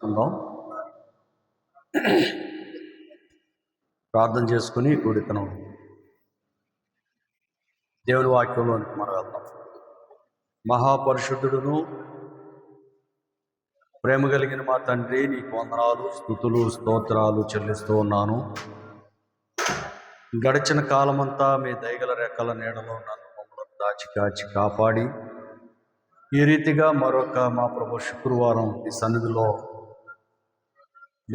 చేసుకుందాం. ప్రార్థన చేసుకుని కూడికను దేవుని వాక్యంలోనికి మనం వెళ్దాం. మహాపరిశుద్ధుడును ప్రేమ కలిగిన మా తండ్రి, నీకు వందనాలు, స్తుతులు, స్తోత్రాలు చెల్లిస్తూ ఉన్నాను. గడిచిన కాలమంతా మీ దయగల రెక్కల నీడలో నన్ను మమ్మల్ని దాచి కాచి కాపాడి ఈ రీతిగా మరొక మా ప్రభు శుక్రవారం ఈ సన్నిధిలో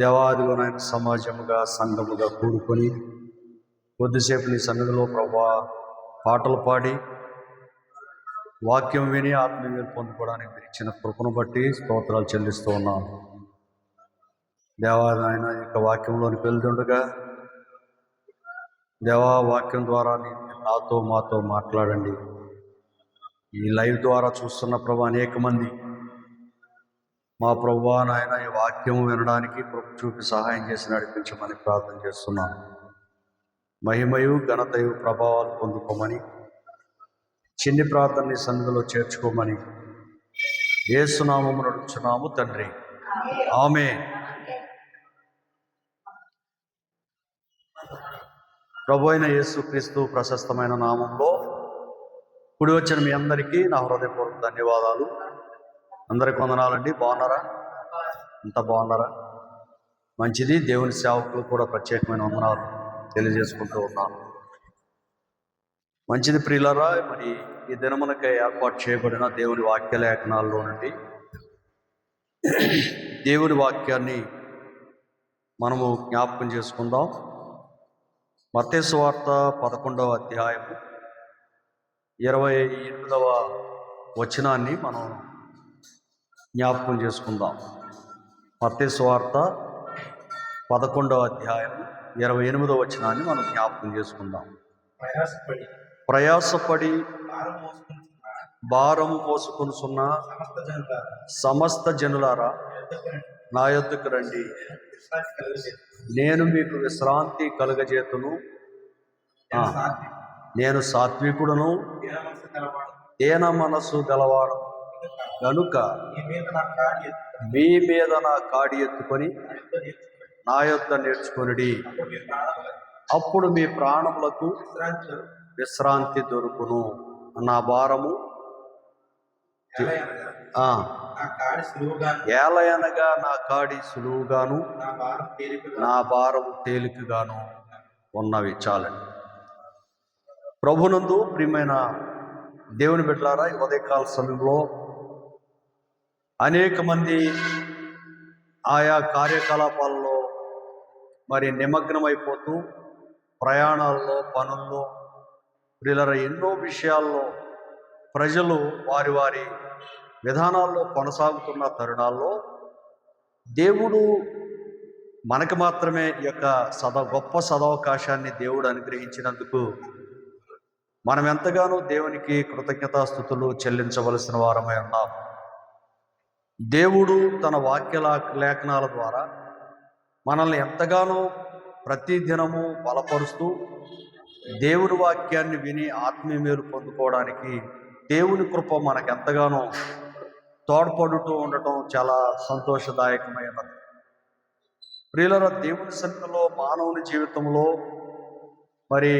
దేవాదిగోనైన సమాజముగా సంఘముగా కూడుకొని కొద్దిసేపు నీ సన్నిధిలో ప్రభా పాటలు పాడి వాక్యం విని ఆత్మీయ పొందుకోవడానికి మీరు ఇచ్చిన కృపను బట్టి స్తోత్రాలు చెల్లిస్తూ ఉన్నాను. దేవాదాయన యొక్క వాక్యంలోనికి వెళ్తుండగా దేవా వాక్యం ద్వారా నాతో మాతో మాట్లాడండి. ఈ లైవ్ ద్వారా చూస్తున్న ప్రభు అనేక మంది మా ప్రభువా నాయన ఈ వాక్యం వినడానికి ప్రభు చూపి సహాయం చేసి నడిపించమని ప్రార్థన చేస్తున్నాను. మహిమయు ఘనతయు ప్రభావాలు పొందుకోమని చిన్ని ప్రార్థనని సన్నిధిలో చేర్చుకోమని యేసు నామమున అడుగుచున్నాము తండ్రి, ఆమేన్. ప్రభు అయిన యేసు క్రీస్తు ప్రశస్తమైన నామంలో కూడి వచ్చిన మీ అందరికీ నా హృదయపూర్వక ధన్యవాదాలు. అందరికి వందనాలండి. బాగున్నారా? అంతా బాగున్నారా? మంచిది. దేవుని సేవకులు కూడా ప్రత్యేకమైన వందనాలు తెలియజేసుకుంటూ ఉన్నాను. మంచిది ప్రియులారా, మరి ఈ దినమునకై ఏర్పాటు చేయబడిన దేవుని వాక్య లేఖనాల్లో నుండి దేవుని వాక్యాన్ని మనము జ్ఞాపకం చేసుకుందాం. మత్తయి సువార్త 11వ అధ్యాయము 28వ వచనాన్ని మనం జ్ఞాపకం చేసుకుందాం. మత్తయి సువార్త 11వ అధ్యాయం 28వ వచనాన్ని మనం జ్ఞాపకం చేసుకుందాం. ప్రయాసపడి భారము మోసుకొనుచున్న సమస్త జనులారా నా యొద్దకు రండి, నేను మీకు విశ్రాంతి కలుగజేతును. నేను సాత్వికుడును దీన మనస్సు గలవాడు గనుక మీ మీద నా కాడి ఎత్తుకొని నా యొద్ద నేర్చుకొనుడి, అప్పుడు మీ ప్రాణములకు విశ్రాంతి దొరుకును. నా భారము ఏలయనగా నా కాడి సులువుగాను నా భారము తేలికగాను ఉన్నవి. చాలండి. ప్రభునందు ప్రియమైన దేవుని బిడ్డలారా, ఈ ఉదయకాల సమయంలో అనేక మంది ఆయా కార్యకలాపాల్లో మరి నిమగ్నమైపోతూ ప్రయాణాల్లో, పనుల్లో, ప్రియులారా ఎన్నో విషయాల్లో ప్రజలు వారి వారి విధానాల్లో కొనసాగుతున్న తరుణాల్లో దేవుడు మనకు మాత్రమే ఈ యొక్క గొప్ప సదవకాశాన్ని దేవుడు అనుగ్రహించినందుకు మనం ఎంతగానో దేవునికి కృతజ్ఞతాస్తుతులు చెల్లించవలసిన వారమై ఉన్నాం. దేవుడు తన వాక్య లేఖనాల ద్వారా మనల్ని ఎంతగానో ప్రతి దినము బలపరుస్తూ దేవుని వాక్యాన్ని విని ఆత్మీయ మేలు పొందుకోవడానికి దేవుని కృప మనకెంతగానో తోడ్పడుతూ ఉండటం చాలా సంతోషదాయకమైనది. ప్రియులారా, దేవుని సన్నిధిలో మానవుని జీవితంలో మరి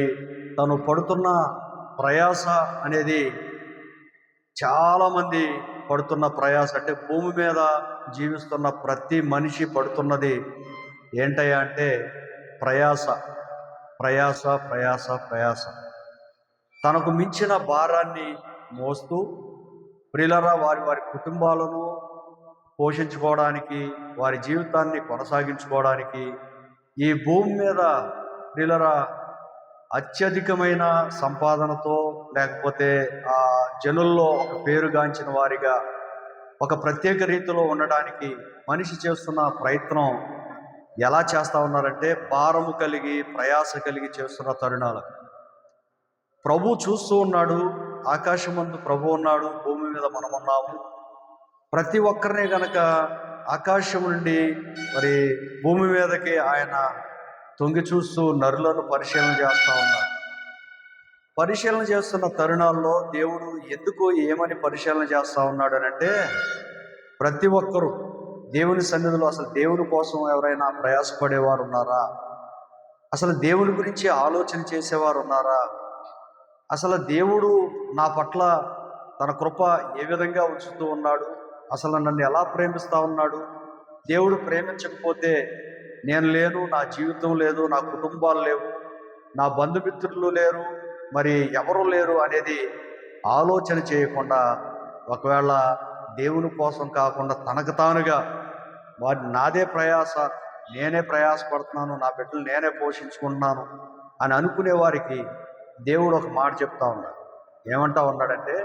తను పడుతున్న ప్రయాస అనేది, చాలామంది పడుతున్న ప్రయాస అంటే భూమి మీద జీవిస్తున్న ప్రతి మనిషి పడుతున్నది ఏంటయ్యా అంటే ప్రయాస, ప్రయాస, ప్రయాస, ప్రయాస. తనకు మించిన భారాన్ని మోస్తూ ప్రియులారా వారి వారి కుటుంబాలను పోషించుకోవడానికి, వారి జీవితాన్ని కొనసాగించుకోవడానికి ఈ భూమి మీద ప్రియులారా అత్యధికమైన సంపాదనతో, లేకపోతే ఆ జనుల్లో ఒక పేరుగాంచిన వారిగా ఒక ప్రత్యేక రీతిలో ఉండడానికి మనిషి చేస్తున్న ప్రయత్నం ఎలా చేస్తూ ఉన్నారంటే భారము కలిగి, ప్రయాస కలిగి చేస్తున్న తరుణాలు ప్రభు చూస్తూ ఉన్నాడు. ఆకాశమందు ప్రభు ఉన్నాడు, భూమి మీద మనం ఉన్నాము. ప్రతి ఒక్కరిని గనక ఆకాశం నుండి మరి భూమి మీదకి ఆయన తొంగి చూస్తూ నరులను పరిశీలన చేస్తూ ఉన్నాడు. పరిశీలన చేస్తున్న తరుణాల్లో దేవుడు ఎందుకు ఏమని పరిశీలన చేస్తూ ఉన్నాడు అని అంటే, ప్రతి ఒక్కరూ దేవుని సన్నిధిలో అసలు దేవుని కోసం ఎవరైనా ప్రయాసపడేవారు ఉన్నారా? అసలు దేవుని గురించి ఆలోచన చేసేవారు ఉన్నారా? అసలు దేవుడు నా పట్ల తన కృప ఏ విధంగా ఉంచుతూ ఉన్నాడు? అసలు నన్ను ఎలా ప్రేమిస్తూ ఉన్నాడు? దేవుడు ప్రేమించకపోతే నేను లేను, నా జీవితం లేదు, నా కుటుంబాలు లేవు, నా బంధుమిత్రులు లేరు, మరి ఎవరు లేరు అనేది ఆలోచన చేయకుండా, ఒకవేళ దేవుని కోసం కాకుండా తనకు తానుగా నాదే ప్రయాస, నేనే ప్రయాసపడుతున్నాను, నా బిడ్డలు నేనే పోషించుకుంటున్నాను అని అనుకునే వారికి దేవుడు ఒక మాట చెప్తా ఉన్నాడు. ఏమంటా ఉన్నాడంటే,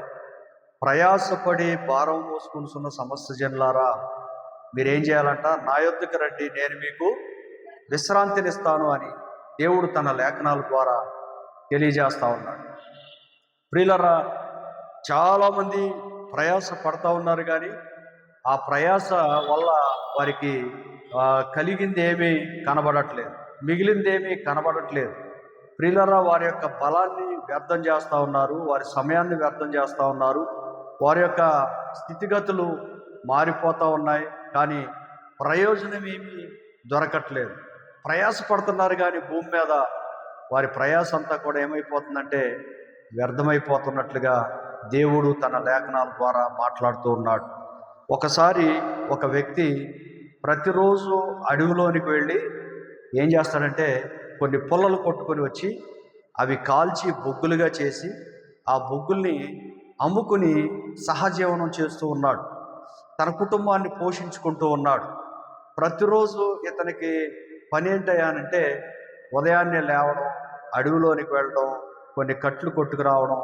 ప్రయాసపడి భారం మోసుకుంటున్న సమస్త జనులారా, మీరేం చేయాలంట? నా యొద్దకు రండి, నేను మీకు విశ్రాంతినిస్తాను అని దేవుడు తన లేఖనాల ద్వారా తెలియజేస్తా ఉన్నాడు. ప్రియులరా, చాలామంది ప్రయాస పడతా ఉన్నారు, కానీ ఆ ప్రయాస వల్ల వారికి కలిగింది ఏమీ కనబడట్లేదు, మిగిలిందేమీ కనబడట్లేదు. ప్రియులరా, వారి యొక్క బలాన్ని వ్యర్థం చేస్తూ ఉన్నారు, వారి సమయాన్ని వ్యర్థం చేస్తూ ఉన్నారు, వారి యొక్క స్థితిగతులు మారిపోతూ ఉన్నాయి, కానీ ప్రయోజనం ఏమీ దొరకట్లేదు. ప్రయాస పడుతున్నారు, కానీ భూమి మీద వారి ప్రయాస అంతా కూడా ఏమైపోతుందంటే వ్యర్థమైపోతున్నట్లుగా దేవుడు తన లేఖనాల ద్వారా మాట్లాడుతూ ఉన్నాడు. ఒకసారి ఒక వ్యక్తి ప్రతిరోజు అడవిలోనికి వెళ్ళి ఏం చేస్తాడంటే, కొన్ని పుల్లలు కొట్టుకొని వచ్చి అవి కాల్చి బొగ్గులుగా చేసి ఆ బొగ్గుల్ని అమ్ముకుని సహజీవనం చేస్తూ ఉన్నాడు, తన కుటుంబాన్ని పోషించుకుంటూ ఉన్నాడు. ప్రతిరోజు ఇతనికి పని ఏంటయ్యానంటే, ఉదయాన్నే లేవడం, అడవిలోనికి వెళ్ళడం, కొన్ని కట్లు కొట్టుకురావడం,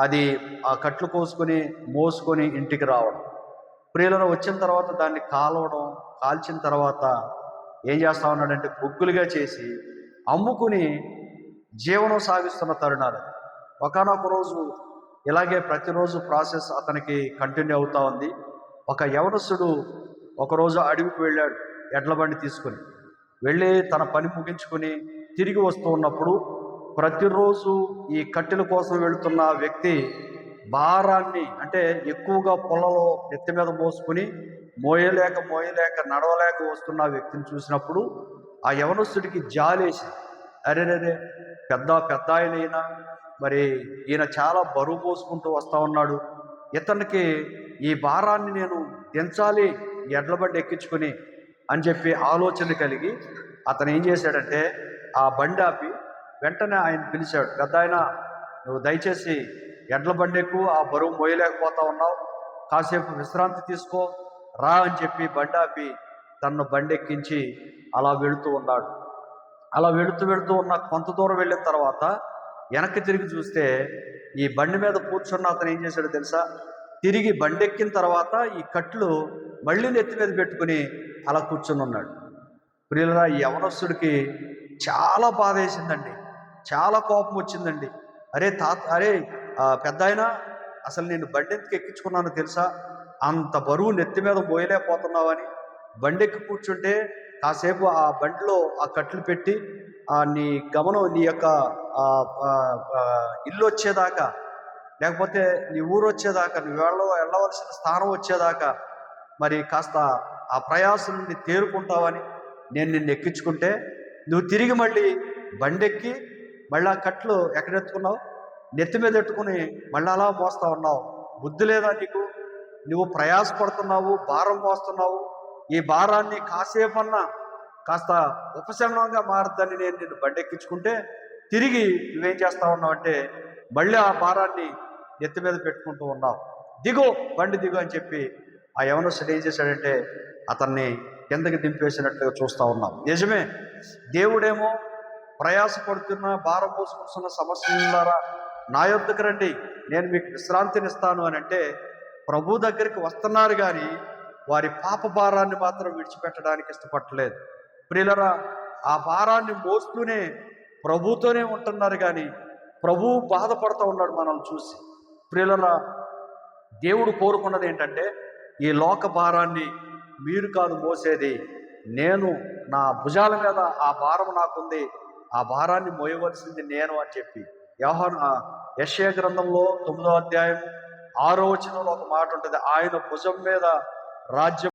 అది ఆ కట్లు కోసుకొని మోసుకొని ఇంటికి రావడం. ప్రియులను వచ్చిన తర్వాత దాన్ని కాలవడం, కాల్చిన తర్వాత ఏం చేస్తా ఉన్నాడంటే బొగ్గులుగా చేసి అమ్ముకుని జీవనం సాగిస్తున్న తరుణాలు. ఒకానొక రోజు ఇలాగే ప్రతిరోజు ప్రాసెస్ అతనికి కంటిన్యూ అవుతా ఉంది. ఒక యవనస్తుడు ఒకరోజు అడవికి వెళ్ళాడు, ఎడ్ల బండి తీసుకుని వెళ్ళి తన పని ముగించుకొని తిరిగి వస్తూ ఉన్నప్పుడు, ప్రతిరోజు ఈ కట్టెల కోసం వెళుతున్న వ్యక్తి భారాన్ని, అంటే ఎక్కువగా పొలలో నెత్తి మీద మోసుకుని మోయలేక నడవలేక వస్తున్న వ్యక్తిని చూసినప్పుడు ఆ యవనస్తుడికి జాలేసి, అరే పెద్ద ఆయన, మరి ఈయన చాలా బరువు మోసుకుంటూ వస్తూ ఉన్నాడు, ఇతనికి ఈ భారాన్ని నేను దించాలి ఎడ్ల బండి ఎక్కించుకుని అని చెప్పి ఆలోచన కలిగి అతను ఏం చేశాడంటే, ఆ బండి ఆపి వెంటనే ఆయన పిలిచాడు. పెద్ద ఆయన, నువ్వు దయచేసి ఎడ్ల బండి ఎక్కువ, ఆ బరువు మోయలేకపోతా ఉన్నావు, కాసేపు విశ్రాంతి తీసుకో రా అని చెప్పి బండి ఆపి తనను బండి ఎక్కించి అలా వెళుతూ ఉన్నాడు. అలా వెళుతూ ఉన్న కొంత దూరం వెళ్ళిన తర్వాత వెనక్కి తిరిగి చూస్తే ఈ బండి మీద కూర్చున్న అతను ఏం చేశాడో తెలుసా? తిరిగి బండి ఎక్కిన తర్వాత ఈ కట్లు మళ్ళీ నెత్తి మీద పెట్టుకుని అలా కూర్చుని ఉన్నాడు. ప్రియులరా, ఈ యవనస్తుడికి చాలా బాధ వేసిందండి, చాలా కోపం వచ్చిందండి. అరే పెద్ద ఆయన, అసలు నేను బండి ఎందుకు ఎక్కించుకున్నానో తెలుసా? అంత బరువు నెత్తి మీద మోయలేకపోతున్నావని బండి ఎక్కి కూర్చుంటే కాసేపు ఆ బండిలో ఆ కట్లు పెట్టి నీ గమనం, నీ యొక్క ఇల్లు వచ్చేదాకా, లేకపోతే నీ ఊరు వచ్చేదాకా, నువ్వు వెళ్ళవలసిన స్థానం వచ్చేదాకా మరి కాస్త ఆ ప్రయాసం నుండి తేరుకుంటావని నేను నిన్ను ఎక్కించుకుంటే, నువ్వు తిరిగి మళ్ళీ బండెక్కి మళ్ళీ ఆ కట్లు ఎక్కడెత్తుకున్నావు? నెత్తి మీద ఎట్టుకుని మళ్ళీ అలా మోస్తా ఉన్నావు. బుద్ధి లేదా నీకు? నువ్వు ప్రయాసపడుతున్నావు, భారం మోస్తున్నావు, ఈ భారాన్ని కాసేపన్నా కాస్త ఉపశమనంగా మారద్దని నేను నిన్ను బండెక్కించుకుంటే తిరిగి నువ్వేం చేస్తా ఉన్నావు అంటే మళ్ళీ ఆ భారాన్ని నెత్తి మీద పెట్టుకుంటూ ఉన్నావు. దిగు, బండి దిగు అని చెప్పి ఆ యవనస్తుడు ఏం చేశాడంటే అతన్ని కిందకి దింపేసినట్లుగా చూస్తూ ఉన్నాం. నిజమే, దేవుడేమో ప్రయాసపడుతున్న భారం మోసుకుంటున్న సమస్యలారా నా యొద్దకు రండి, నేను మీకు విశ్రాంతినిస్తాను అని అంటే ప్రభు దగ్గరికి వస్తున్నారు, కానీ వారి పాప భారాన్ని మాత్రం విడిచిపెట్టడానికి ఇష్టపడలేదు. ప్రియులరా, ఆ భారాన్ని మోస్తూనే ప్రభుతోనే ఉంటున్నారు, కానీ ప్రభువు బాధపడుతూ ఉన్నాడు మనల్ని చూసి. ప్రియులరా, దేవుడు కోరుకున్నది ఏంటంటే, ఈ లోక భారాన్ని మీరు కాదు మోసేది, నేను, నా భుజాల మీద ఆ భారం నాకుంది, ఆ భారాన్ని మోయవలసింది నేను అని చెప్పి యెషయా గ్రంథంలో 9వ అధ్యాయం 6వ వచనంలో ఒక మాట ఉంటుంది, ఆయన భుజం మీద రాజ్యం